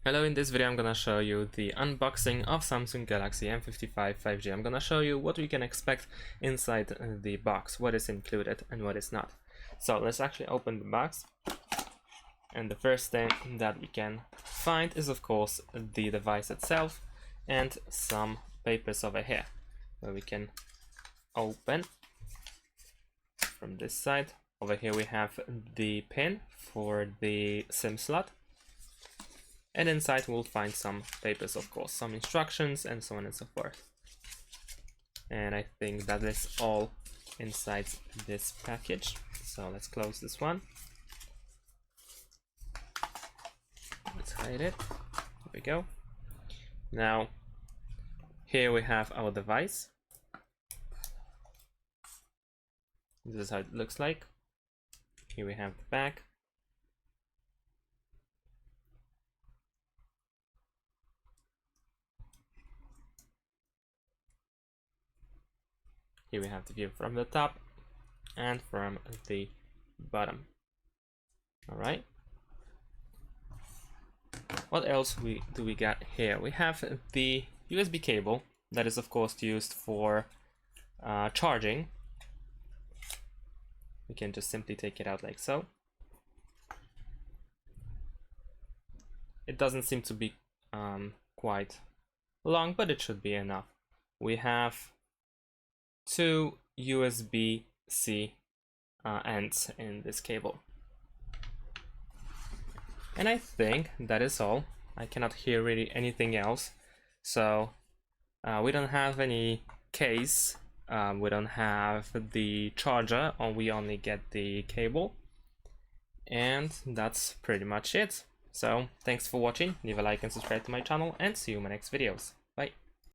Hello, in this video I'm gonna show you the unboxing of Samsung Galaxy M55 5G. I'm gonna show you what we can expect inside the box, what is included and what is not. So let's actually open the box. And the first thing that we can find is of course the device itself and some papers over here where we can open from this side. Over here we have the pin for the SIM slot. And inside we'll find some papers, of course, some instructions and so on and so forth. And I think that is all inside this package. So let's close this one. Let's hide it. There we go. Now, here we have our device. This is how it looks like. Here we have the back. Here we have the view from the top and from the bottom. All right. What else do we got here? We have the USB cable that is of course used for charging. We can just simply take it out like so. It doesn't seem to be quite long, but it should be enough. We have two USB-C ends in this cable. And I think that is all. I cannot hear really anything else. So we don't have any case, we don't have the charger, or we only get the cable. And that's pretty much it. So thanks for watching, leave a like and subscribe to my channel, and see you in my next videos.